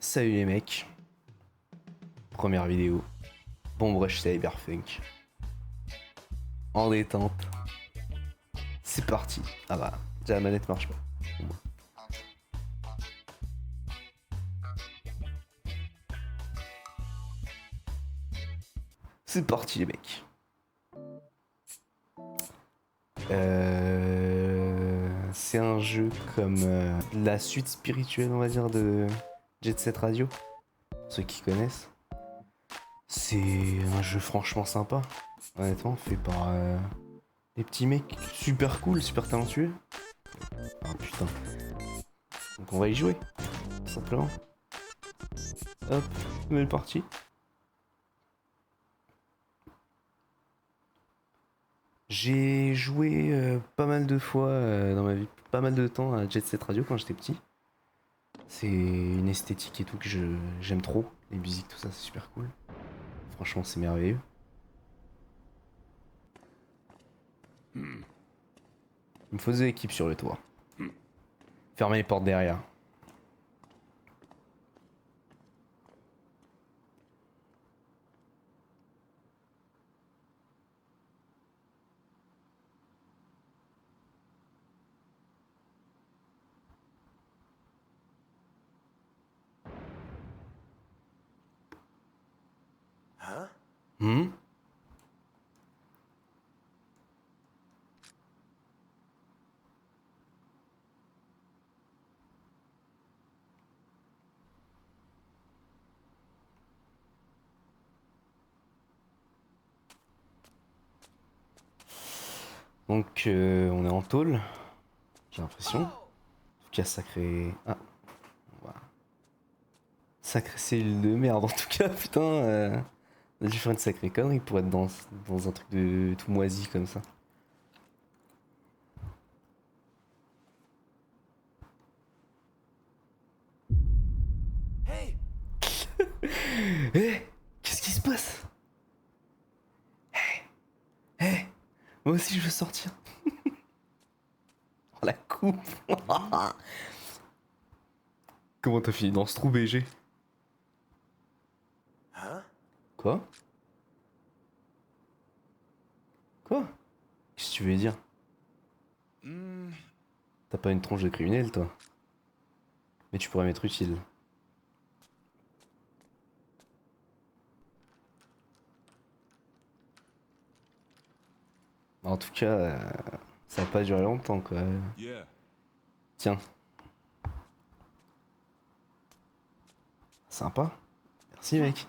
Salut les mecs, première vidéo, bon brush cyberpunk, en détente, c'est parti. Ah bah, déjà la manette marche pas. Bon. C'est parti les mecs. C'est un jeu comme la suite spirituelle on va dire de Jet Set Radio, pour ceux qui connaissent. C'est un jeu franchement sympa, honnêtement, fait par des petits mecs super cool, super talentueux. Ah putain. Donc on va y jouer, tout simplement. Hop, nouvelle partie. J'ai joué pas mal de fois dans ma vie, pas mal de temps à Jet Set Radio quand j'étais petit. C'est une esthétique et tout que j'aime trop. Les musiques, tout ça, c'est super cool. Franchement, c'est merveilleux. Il me faut des équipes sur le toit. Fermez les portes derrière. Hein? Donc on est en tôle, j'ai l'impression. En tout cas, sacré... Ah, voilà. Sacré cellule de merde en tout cas, putain. On a dû faire une sacrée connerie pour être dans un truc de tout moisi comme ça. Hey! Eh, qu'est-ce qui se passe? Eh, moi aussi je veux sortir. Oh la coupe. Comment t'as fini dans ce trou BG? Hein? Quoi? Quoi? Qu'est-ce que tu veux dire? T'as pas une tronche de criminel toi? Mais tu pourrais m'être utile. En tout cas, ça va pas durer longtemps quoi. Yeah. Tiens. Sympa. Merci mec.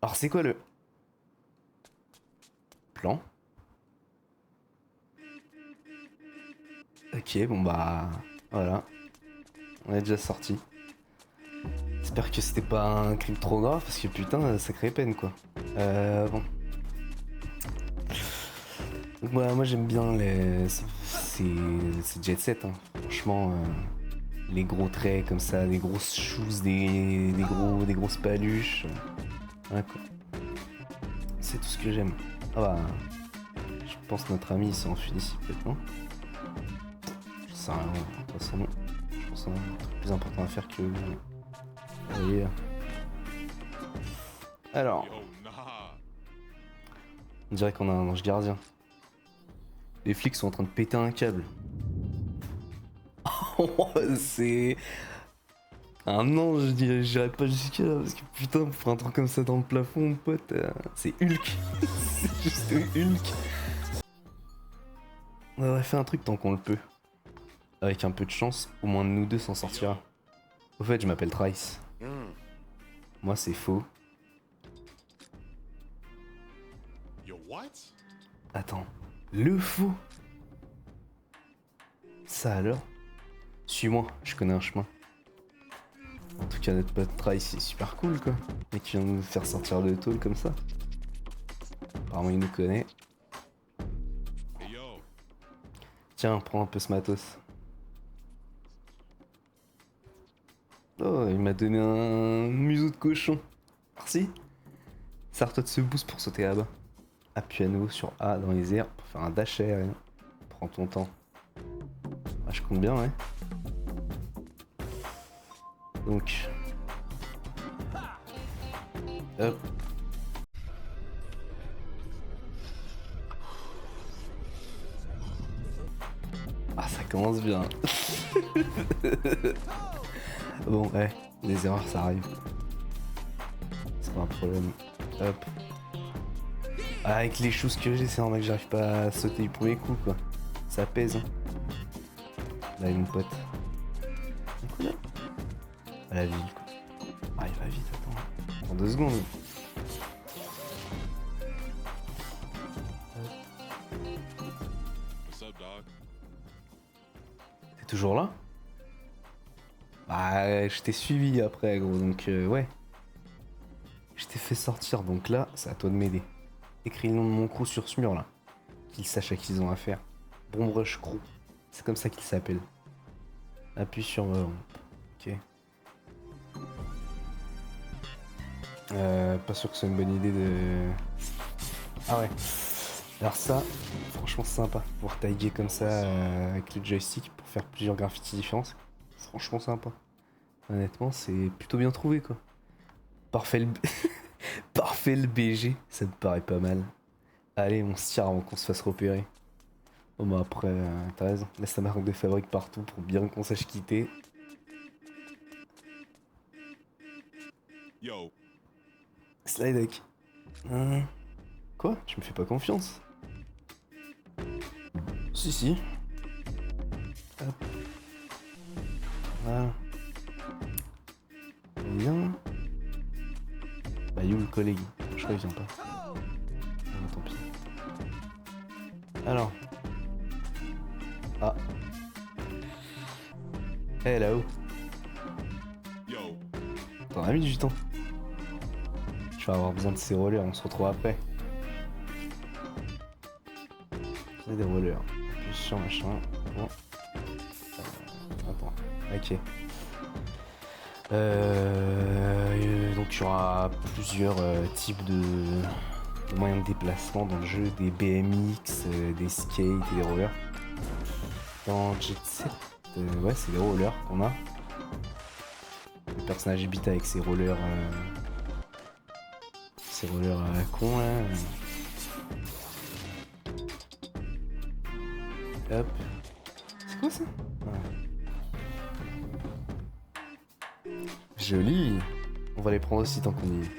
Alors c'est quoi le plan? Ok, bon bah voilà. On est déjà sorti. J'espère que c'était pas un crime trop grave parce que putain, sacrée peine quoi. Bon. Donc voilà, moi j'aime bien les. C'est Jet Set, hein. Franchement, les gros traits comme ça, des grosses choses, des grosses paluches. Voilà quoi. C'est tout ce que j'aime. Ah bah. Je pense que notre ami il s'est enfui d'ici peut-être, non? Je sais rien, de toute façon, non. Je pense qu'il y a un truc plus important à faire que. Voyez. Alors, Yo, nah. on dirait qu'on a un ange gardien. Les flics sont en train de péter un câble. Oh, c'est. Un ange, j'irais pas jusqu'à là, parce que putain, pour un truc comme ça dans le plafond, mon pote, c'est Hulk. C'est juste Hulk. On aurait fait un truc tant qu'on le peut. Avec un peu de chance, au moins de nous deux s'en sortira. Au fait, je m'appelle Trice. Moi, c'est faux. Yo, what? Attends, le faux? Ça alors? Suis-moi, je connais un chemin. En tout cas, notre pote Trice, c'est super cool quoi. Et qui vient nous faire sortir de tôle comme ça. Apparemment, il nous connaît. Hey, yo. Tiens, prends un peu ce matos. Oh, il m'a donné un museau de cochon. Merci. Sers-toi de ce boost pour sauter là-bas. Appuie à nouveau sur A dans les airs pour faire un dash aérien. Prends ton temps. Ah, je compte bien, ouais. Donc, Hop. Ah, ça commence bien. Bon, ouais, les erreurs ça arrive. C'est pas un problème. Hop. Ah, avec les choses que j'ai, c'est normal que j'arrive pas à sauter du premier coup, quoi. Ça pèse, hein. Là, mon pote. Un coup là. À la ville, quoi. Ah, il va vite, attends. En 2 secondes. What's up, dog? T'es toujours là? Bah, je t'ai suivi après, gros, donc ouais. Je t'ai fait sortir, donc là, c'est à toi de m'aider. Écris le nom de mon crew sur ce mur là. Qu'ils sachent à qui ils ont affaire. Bombrush Crew. C'est comme ça qu'il s'appelle. Appuie sur. Ok. Pas sûr que ce soit une bonne idée de. Ah ouais. Alors ça, franchement c'est sympa. Pouvoir taguer comme ça avec le joystick pour faire plusieurs graffitis différents. C'est franchement sympa. Honnêtement, c'est plutôt bien trouvé quoi. Parfait le... Parfait le BG, ça me paraît pas mal. Allez, on se tire avant qu'on se fasse repérer. Bon bah après, t'as raison. Laisse ta marque de fabrique partout pour bien qu'on sache quitter. Yo, Slide deck. Quoi? Tu me fais pas confiance? Si. Hop. Voilà. Viens. Bah you le collègue. Je crois qu'il vient pas. Ah, tant pis. Alors. Ah. Eh là-haut. yo, T'en as mis du temps. Je vais avoir besoin de ces rollers, on se retrouve après. C'est des rollers. Appuie sur machin. Bon. Attends. Ok. Donc il y aura plusieurs types de moyens de déplacement dans le jeu, des BMX, des skates et des rollers. Dans Jet Set, ouais c'est des rollers qu'on a. Le personnage habite avec ses rollers à la con là. Hop. C'est quoi ça? Joli. On va les prendre aussi tant qu'on y est.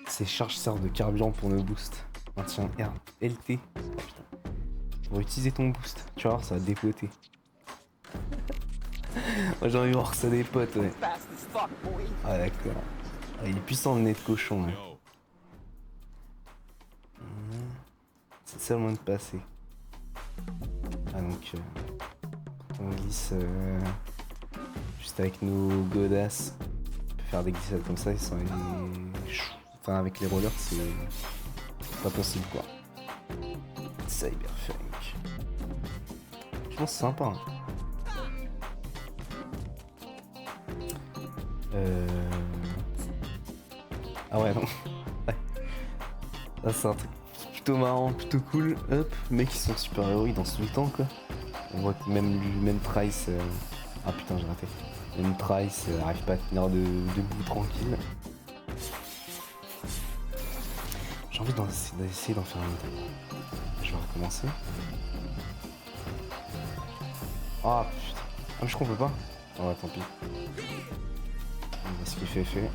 Ces charges servent de carburant pour nos boosts. Maintien R, LT. Oh, putain. On va utiliser ton boost. Tu vas voir, ça va dépoter. Moi j'ai envie de voir que ça dépote, ouais. Ah d'accord. Ah, il est puissant le nez de cochon, ouais. yo. C'est ça le moyen de passer. Ah donc on glisse juste avec nos godasses. On peut faire des glissades comme ça, ils sont enfin avec les rollers c'est pas possible quoi. Cyberpunk. Je pense c'est sympa. Hein. Ah ouais non. Ouais. Ça c'est un truc plutôt marrant, plutôt cool. Hop, mecs qui sont super héros, ils dansent tout le temps quoi. On voit que même Trice. Ah putain j'ai raté. Même Trice arrive pas à tenir debout tranquille. J'ai envie d'essayer d'en faire un autre. Je vais recommencer. Ah putain. Ah mais je crois qu'on peut pas. Oh ouais tant pis. Ce qui fait.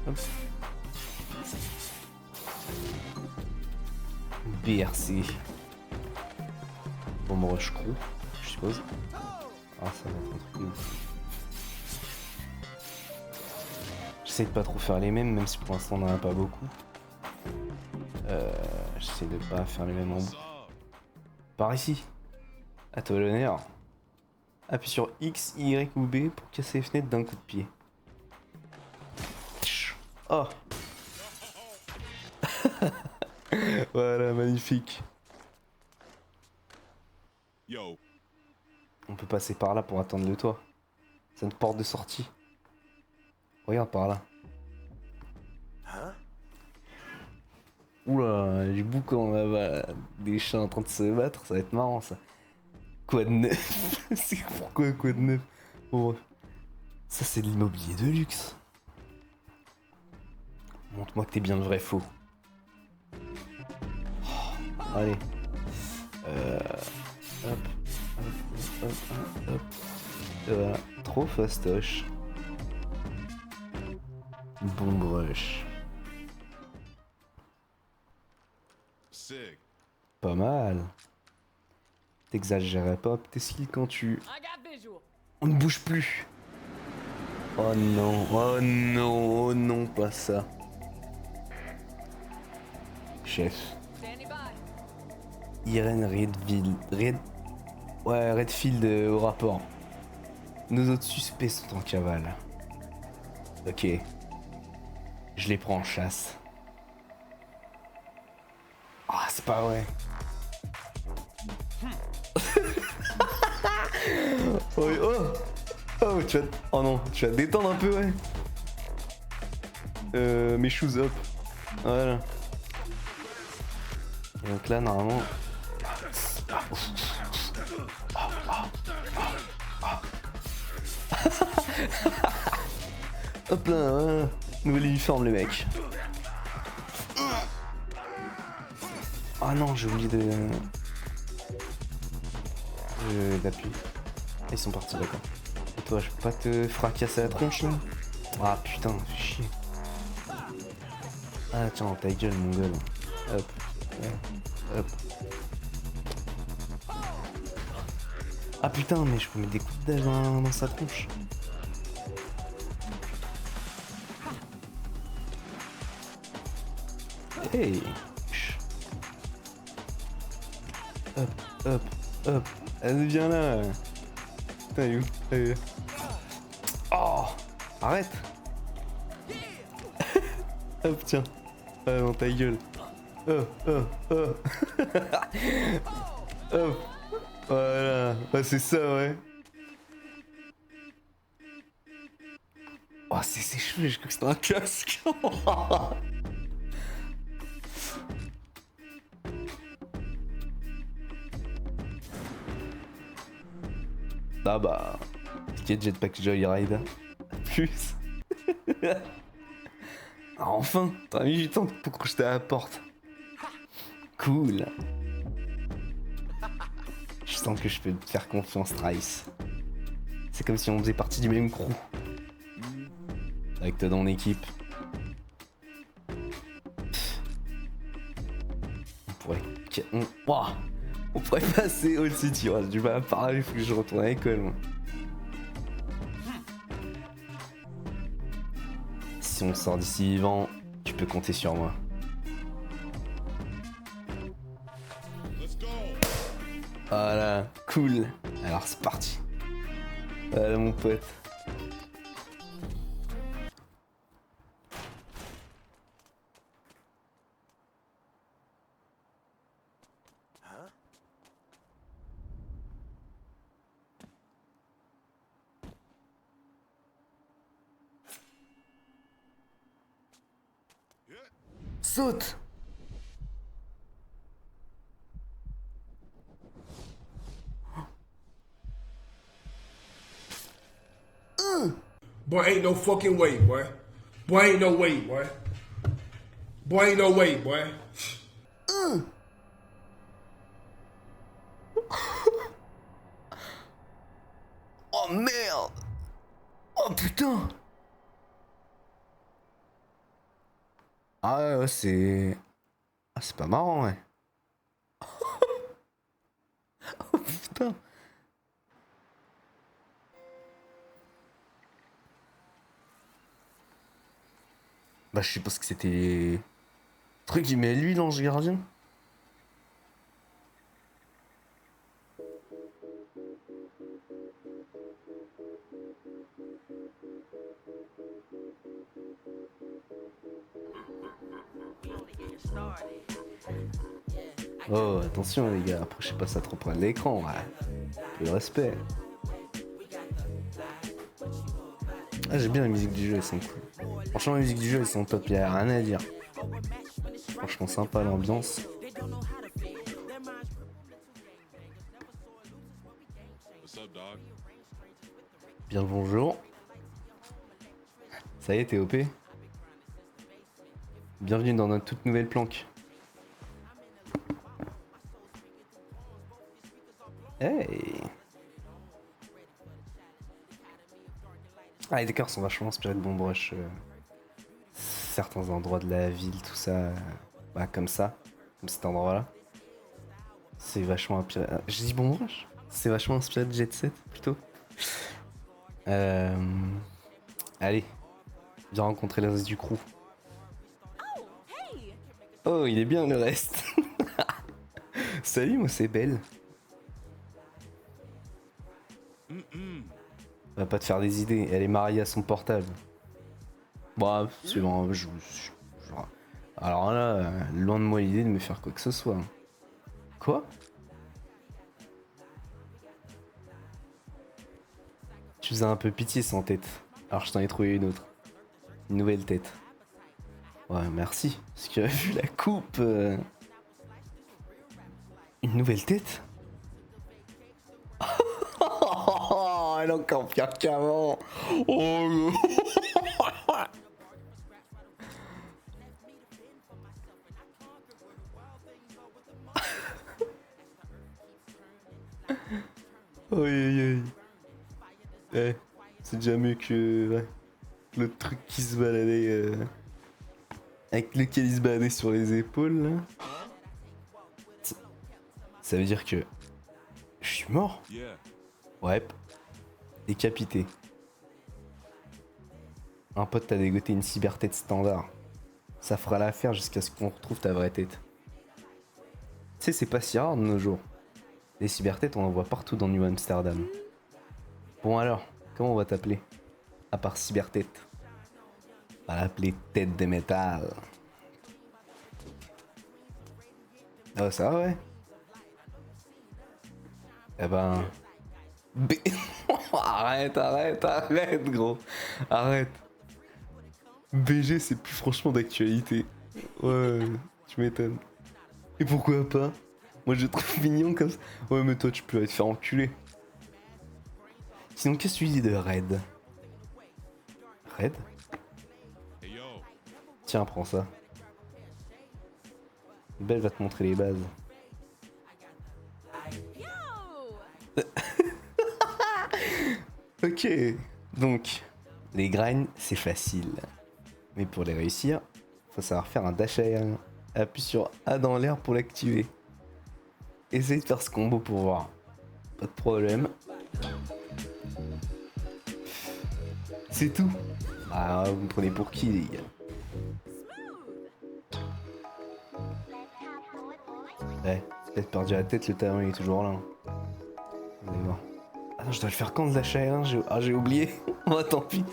Hop. BRC. Bomb Rush Crew, je suppose. Ah ça va être un truc de ouf. J'essaie de pas trop faire les mêmes, même si pour l'instant on n'en a pas beaucoup. J'essaie de pas faire les mêmes en What's boucle. up? Par ici. À toi l'honneur. Appuie sur X, Y ou B pour casser les fenêtres d'un coup de pied. Oh. Voilà, magnifique. Yo, On peut passer par là pour atteindre le toit. C'est une porte de sortie. Regarde par là. Oula, du boucan là-bas, des chats en train de se battre, ça va être marrant ça. Quoi de neuf? C'est pourquoi quoi de neuf? Bon, ça c'est de l'immobilier de luxe. Montre-moi que t'es bien le vrai faux. Oh, allez. Hop, hop, hop, hop, hop. Voilà, trop fastoche. Bon brush. Sick. Pas mal. T'exagérais pas tes skills quand tu... On ne bouge plus. Oh non, oh non, oh non, pas ça. Chef. Irène Redfield au rapport. Nos autres suspects sont en cavale. Ok. Je les prends en chasse. Ah, c'est pas vrai. Oh, oh, oh, oh non, tu vas te détendre un peu, ouais. Mes shoes up. Voilà. Et donc là, normalement. Hop là, voilà. Nouvel uniforme, le mec. Ah non, j'ai oublié d'appuyer. Ils sont partis, d'accord. Et toi, je peux pas te fracasser la tronche là? Ah putain, fais chier. Ah tiens, ta gueule, mon gueule. Hop, ouais. Hop. Ah putain, mais je peux mettre des coups de dash dans sa tronche. Hey. Hop, hop, hop. Allez, viens là. Putain, il est où? Allez. Oh, arrête. Hop, tiens. Ah, dans ta gueule. Oh, oh, oh. Hop. Voilà. Ouais, c'est ça, ouais. Oh, c'est ses cheveux, je crois que c'était un casque. Ah bah, Ticket Jetpack Joyride. Plus. Ah, enfin, t'as mis du temps pour crocheter à la porte. Cool. Je sens que je peux te faire confiance, Trice. C'est comme si on faisait partie du même crew. Avec toi dans l'équipe. On pourrait... On pourrait passer au City. Ouais, j'ai du mal à parler, il faut que je retourne à l'école, moi. Si on sort d'ici vivant, tu peux compter sur moi. Let's go. Voilà, cool. Alors c'est parti. Voilà mon pote. Saute! Boy, ain't no fucking way, boy. Boy, ain't no way, boy. Boy, ain't no way, boy. Oh merde! Oh putain! Ah ouais, c'est... Ah c'est pas marrant, ouais. Oh putain! Bah je suppose que c'était... Truc qui met lui l'ange gardien. Oh attention les gars, approchez pas ça trop près de l'écran, ouais. Le respect. Ah j'aime bien la musique du jeu, elles sont cool. Franchement la musique du jeu elles sont top, y'a rien à dire. Franchement sympa l'ambiance. What's up, dog? Bien le bonjour. Ça y est, t'es OP? Bienvenue dans notre toute nouvelle planque. Hey. Ah les décors sont vachement inspirés de Bomb Rush. Certains endroits de la ville, tout ça. Bah comme ça. Comme cet endroit là. C'est vachement inspiré. J'ai dit Bomb Rush. C'est vachement inspiré de Jet Set plutôt. Allez. Viens rencontrer le reste du crew. Oh il est bien le reste. Salut moi c'est Belle. Va pas te faire des idées, elle est mariée à son portable. Bah, c'est bon, alors là, loin de moi l'idée de me faire quoi que ce soit. Quoi? Tu faisais un peu pitié sans tête. Alors je t'en ai trouvé une autre. Une nouvelle tête. Ouais, merci. Parce que vu la coupe... Une nouvelle tête? Elle est encore pire qu'avant. Oh aïe aïe aïe. Eh, c'est déjà mieux que ouais, l'autre truc qui se baladait avec lequel il se baladait sur les épaules là. Ça veut dire que je suis mort. Yeah. Ouais. Décapité. Un pote t'a dégoté une cybertête standard. Ça fera l'affaire jusqu'à ce qu'on retrouve ta vraie tête. Tu sais, c'est pas si rare de nos jours. Les cybertêtes, on en voit partout dans New Amsterdam. Bon alors, comment on va t'appeler? À part cybertête. On va l'appeler tête de métal. Oh ça va ouais. Eh ben... arrête, arrête, arrête gros. Arrête. BG c'est plus franchement d'actualité. Ouais, tu m'étonnes. Et pourquoi pas? Moi je te trouve mignon comme ça. Ouais mais toi tu peux te faire enculer. Sinon qu'est-ce que tu dis de Red? Red? Hey yo. Tiens prends ça. Belle va te montrer les bases. Ok, donc les grinds c'est facile, mais pour les réussir, faut savoir faire un dash aérien. Appuie sur A dans l'air pour l'activer. Essaye de faire ce combo pour voir. Pas de problème. C'est tout. Ah, vous me prenez pour qui les gars? Ouais, peut-être perdu la tête, le talent il est toujours là. Vous allez voir. Ah non, je dois le faire quand le dash aérien? J'ai oublié. Oh tant pis.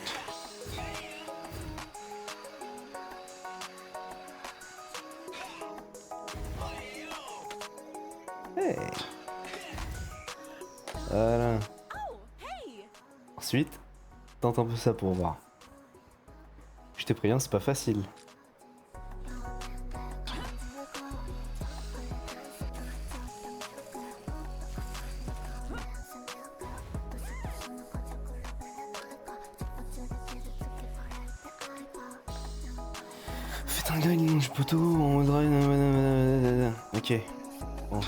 Hey. Voilà. Ensuite, tente un peu ça pour voir. Je te préviens, c'est pas facile. Faites un grind longe poteau en mode ride. Ok. Bon.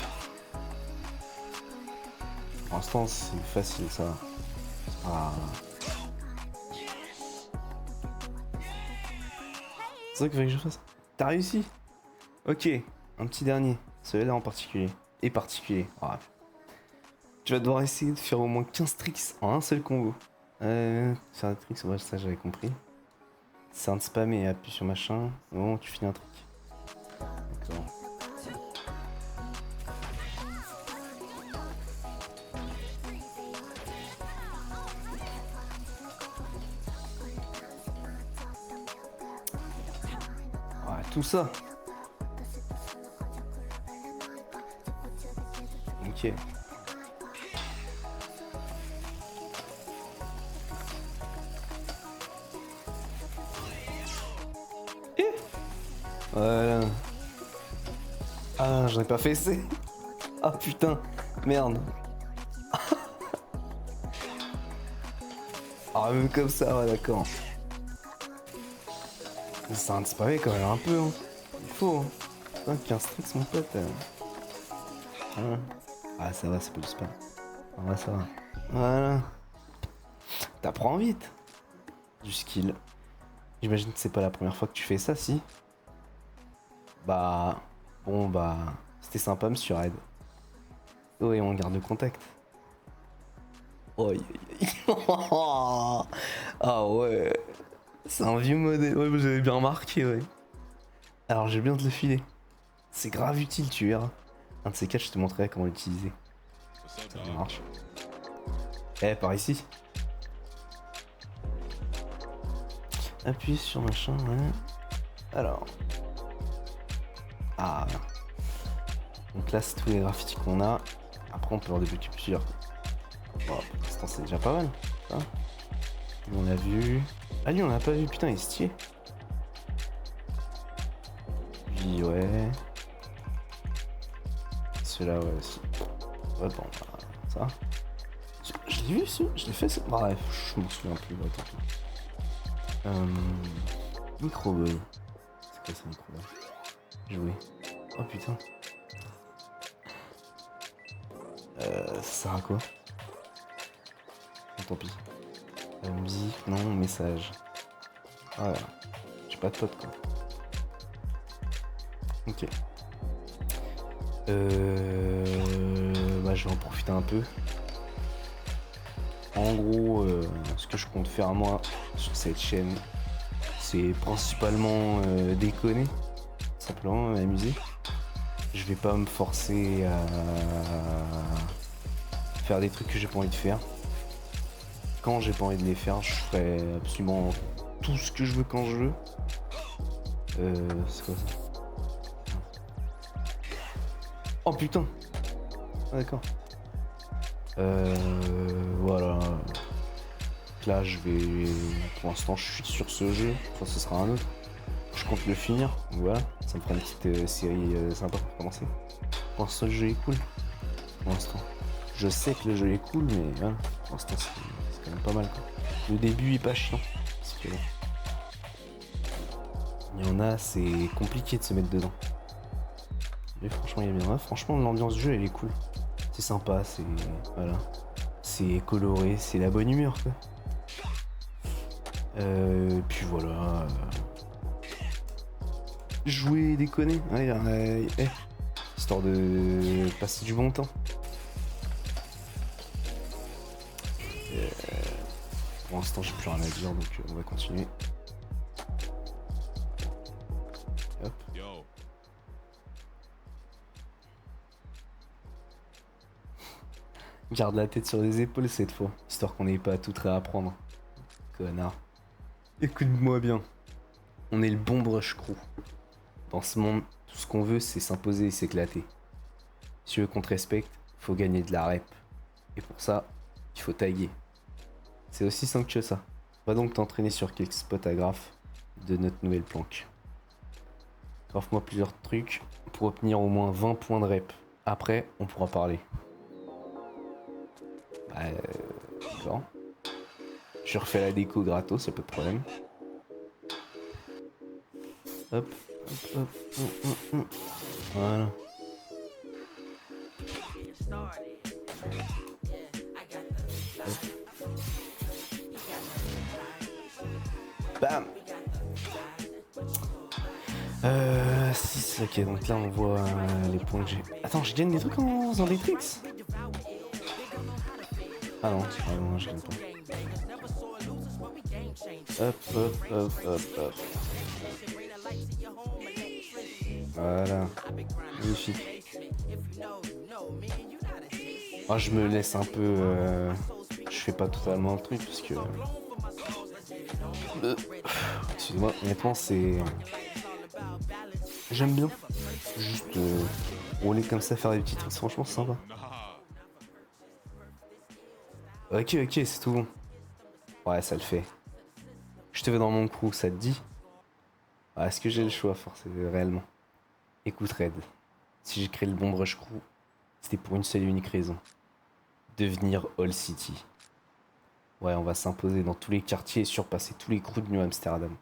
Pour l'instant, c'est facile ça. Ah. C'est ça qu'il fallait que je fasse. T'as réussi? Ok. Un petit dernier. Celui-là en particulier. Et particulier. Ah. Tu vas devoir essayer de faire au moins 15 tricks en un seul combo. Faire des tricks, ouais, ça j'avais compris. C'est un de spammer et appuie sur machin. Au moment où tu finis un truc. D'accord. Ouais, tout ça. Ok. Voilà. Ah, j'en ai pas fessé. Ah putain, merde. Ah, même comme ça, ouais, d'accord. Ça disparaît quand même un peu, hein. Il faut, hein. Putain, 15 tricks, mon pote. Voilà. Ah, ça va, c'est pas du spam. Ah, ouais, ça va. Voilà. T'apprends vite. Du skill. J'imagine que c'est pas la première fois que tu fais ça, si. Bah. Bon, bah. C'était sympa, monsieur Red. Ouais, on garde le contact. Oh, ah ouais. C'est un vieux modèle. Ouais, vous avez bien remarqué, ouais. Alors, je vais bien te le filer. C'est grave utile, tu verras. Un de ces quatre, je te montrerai comment l'utiliser. What's up, Ça dog? marche. Eh, par ici. Appuie sur machin, ouais. Alors. Ah. Donc là, c'est tous les graffitis qu'on a. Après, on peut en débloquer plusieurs. Bon, pour l'instant, c'est déjà pas mal. Hein, lui, on l'a vu. Ah, lui, on l'a pas vu. Putain, il est stylé. Lui, ouais. Celui-là, ouais, aussi. Ouais, bon, bah, ça. Je l'ai vu, ce. Je l'ai fait, ça. Bref, je m'en souviens plus. Ouais, tant pis. Microboy. C'est quoi ça, Microboy? Jouer. Oh putain. Ça sert à quoi? Oh, tant pis. Musique, non, message. Ah ouais. J'ai pas de pote quoi. Ok. Bah je vais en profiter un peu. En gros, ce que je compte faire moi sur cette chaîne, c'est principalement déconner, simplement m'amuser. Je vais pas me forcer à faire des trucs que j'ai pas envie de faire. Quand j'ai pas envie de les faire, je ferai absolument tout ce que je veux quand je veux. C'est quoi ça? Oh putain! Ah, d'accord. Voilà. Donc là, je vais. Pour l'instant, je suis sur ce jeu. Enfin, ce sera un autre. Je compte le finir. Donc voilà. Ça me fera une petite série sympa pour commencer. Pour l'instant, le jeu est cool. Pour l'instant. Je sais que le jeu est cool, mais voilà. Pour l'instant, c'est quand même pas mal quoi. Le début est pas chiant. Parce que il y en a, c'est compliqué de se mettre dedans. Mais franchement, il y a bien. Franchement, l'ambiance du jeu, elle est cool. C'est sympa, c'est. Voilà. C'est coloré, c'est la bonne humeur, quoi. Puis voilà. Jouer, déconner. Ouais, histoire de passer du bon temps. Pour l'instant, j'ai plus rien à dire, donc on va continuer. Hop. Yo. Garde la tête sur les épaules cette fois, histoire qu'on n'ait pas à tout réapprendre. Connard. Écoute-moi bien. On est le bon brush crew. Dans ce monde, tout ce qu'on veut, c'est s'imposer et s'éclater. Si tu veux qu'on te respecte, faut gagner de la rep. Et pour ça, il faut taguer. C'est aussi simple que ça. Va donc t'entraîner sur quelques spots à graphes de notre nouvelle planque. Graphe-moi plusieurs trucs pour obtenir au moins 20 points de rep. Après, on pourra parler. D'accord. Je refais la déco gratos, y'a pas de problème. Hop, hop, hop. Voilà. Hop. Bam. 6, ok, donc là on voit les points que j'ai. Attends, je gagne des trucs en faisant des tricks. Ah non, je gagne pas. Hop, hop, hop, hop, hop. Voilà. Magnifique. Ah, je me laisse un peu. Je fais pas totalement le truc parce que. Excusez-moi, honnêtement, c'est. J'aime bien. Juste rouler comme ça, faire des petits trucs, franchement, c'est sympa. Nah. Ok, c'est tout bon. Ouais, ça le fait. Je te veux dans mon crew, ça te dit? Ah, est-ce que j'ai le choix, forcément, réellement? Écoute, Red, si j'ai créé le bon Brush Crew, c'était pour une seule et unique raison. Devenir All City. Ouais, on va s'imposer dans tous les quartiers et surpasser tous les crews de New Amsterdam.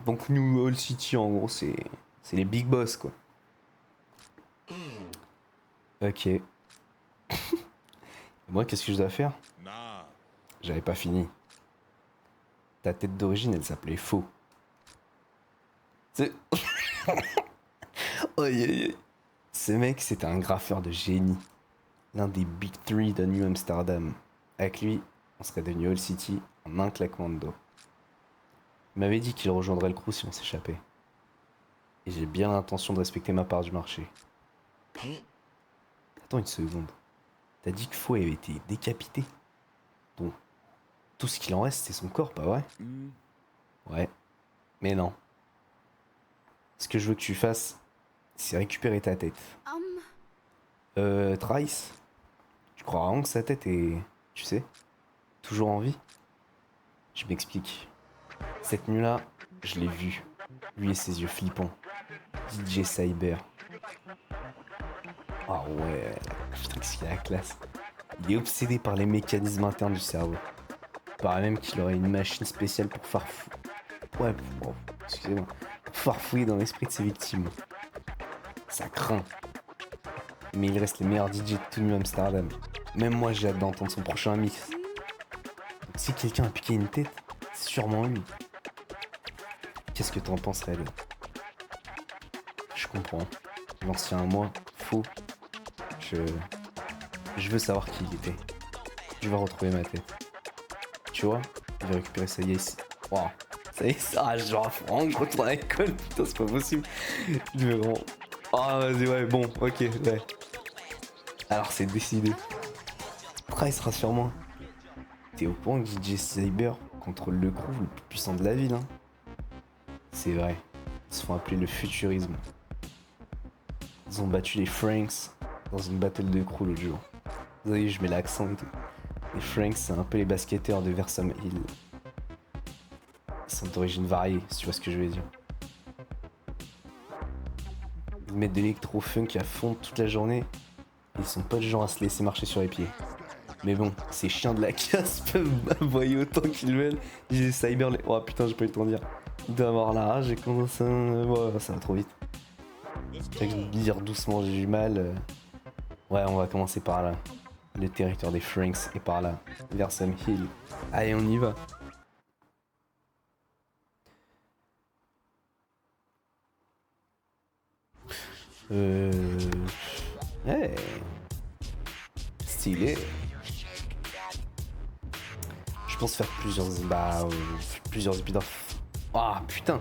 Donc nous, All City, en gros, c'est les big boss, quoi. Ok. Moi, qu'est-ce que je dois faire? Nah. J'avais pas fini. Ta tête d'origine, elle s'appelait Faux. C'est... Aïe, aïe, aïe. Ce mec, c'était un graffeur de génie. L'un des Big Three de New Amsterdam. Avec lui, on serait devenu All City en un claquement de doigts. Il m'avait dit qu'il rejoindrait le crew si on s'échappait. Et j'ai bien l'intention de respecter ma part du marché. Attends une seconde. T'as dit que Faux avait été décapité? Bon, tout ce qu'il en reste, c'est son corps, pas vrai? Ouais, mais non. Ce que je veux que tu fasses, c'est récupérer ta tête. Trice, tu crois vraiment que sa tête est, tu sais, toujours en vie? Je m'explique. Cette nuit-là, je l'ai vu. Lui et ses yeux flippants. DJ Cyber. Ah ouais, putain, qu'est-ce qu'il a la classe. Il est obsédé par les mécanismes internes du cerveau. Il paraît même qu'il aurait une machine spéciale pour farfouiller. Ouais, bon, excusez-moi. Pour farfouiller dans l'esprit de ses victimes. Ça craint. Mais il reste les meilleurs DJ de tout New Amsterdam. Même moi, j'ai hâte d'entendre son prochain mix. Donc, si quelqu'un a piqué une tête, c'est sûrement lui. Qu'est-ce que t'en penses, Red? Je comprends. L'ancien moi, Faux. Je veux savoir qui il était. Je vais retrouver ma tête. Tu vois, je vais récupérer ça y est. Waouh. Ça y est, ça, genre, Franck, je retourne à l'école. Putain, c'est pas possible. Je vais vraiment. Ah, vas-y, ouais, bon, ok, ouais. Alors, c'est décidé. Price sera sur moi. T'es au point que DJ Cyber contrôle le crew le plus puissant de la ville, hein. C'est vrai. Ils se font appeler le futurisme. Ils ont battu les Franks dans une battle de crew l'autre jour. Vous voyez, je mets l'accent et tout. Les Franks, c'est un peu les basketteurs de Versam Hill. Ils sont d'origine variée, si tu vois ce que je veux dire. Ils mettent de l'électro-funk à fond toute la journée. Et ils sont pas du genre à se laisser marcher sur les pieds. Mais bon, ces chiens de la casse peuvent m'avoyer autant qu'ils veulent. J'ai Cyber... Oh putain, j'ai pas eu le temps de dire. Il doit avoir la rage et comment ça... Ouais, ça va trop vite. Fait que je vais dire doucement, j'ai du mal. Ouais, on va commencer par là. Le territoire des Franks est par là. Versam Hill. Allez, on y va. Hey. Stylé. Je pense faire plusieurs épisodes. Ah putain.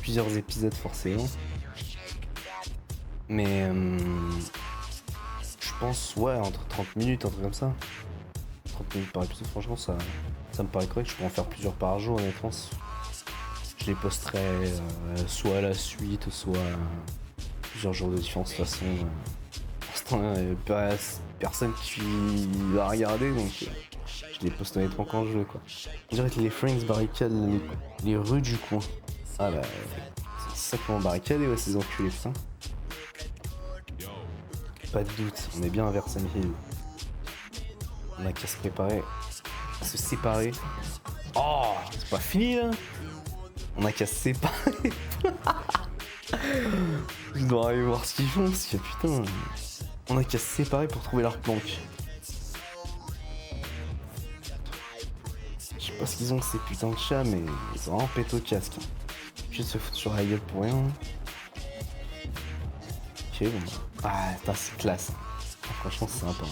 Plusieurs épisodes forcément. Mais je pense ouais entre 30 minutes, un truc comme ça. 30 minutes par épisode, franchement ça me paraît correct. Je peux en faire plusieurs par jour honnêtement. Je les posterai soit à la suite, soit plusieurs jours de différence. De toute façon, pour l'instant, personne qui va regarder, donc je les poste honnêtement quand je veux, quoi. Je dirais que les Franks barricadent les rues du coin. Ah bah, c'est sacrément barricadé, ouais, ces enculés, putain. Pas de doute, on est bien à Versam Hill. On a qu'à se préparer, à se séparer. Oh, c'est pas fini là. On a qu'à se séparer. Je dois aller voir ce qu'ils font parce que putain, on a qu'à se séparer pour trouver leur planque. Je sais pas ce qu'ils ont ces putains de chats, mais ils sont vraiment pète au casque. Juste se foutre sur la gueule pour rien. Ok, bon. Ah, putain, c'est classe. Franchement, c'est sympa.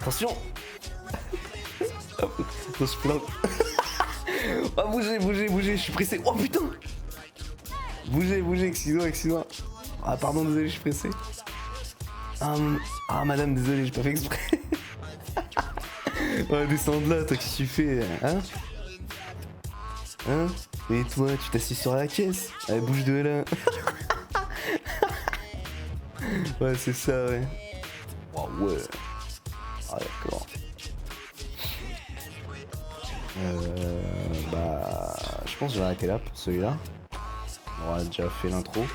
Attention. Non, je peux là. Ah, bougez, je suis pressé. Oh putain. Bougez, excuse-moi. Ah, pardon, désolé, je suis pressé. Ah, madame, désolé, j'ai pas fait exprès. Ouais, descends de là, toi, qu'est-ce que tu fais, hein? Hein? Et toi, tu t'assis sur la caisse? Allez, bouge de là. Ouais, c'est ça, ouais. Oh, ouais. Ah, d'accord. Je pense que je vais arrêter là pour celui-là. On aura déjà fait l'intro.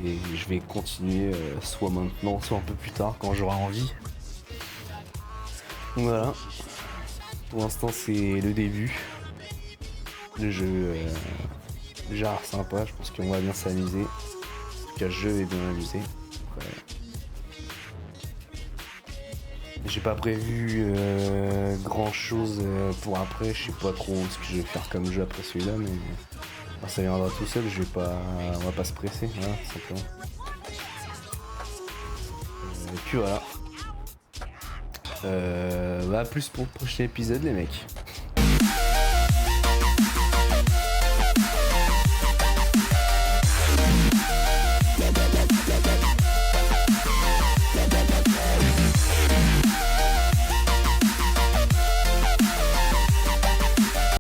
Et je vais continuer soit maintenant, soit un peu plus tard quand j'aurai envie. Voilà. Pour l'instant, c'est le début. Le jeu, genre sympa, je pense qu'on va bien s'amuser. En tout cas, je vais bien m'amuser. Après, j'ai pas prévu grand chose pour après, je sais pas trop ce que je vais faire comme jeu après celui-là, mais ça viendra tout seul, on va pas se presser, voilà, tout simplement. Et puis voilà. Bah, à plus pour le prochain épisode, les mecs.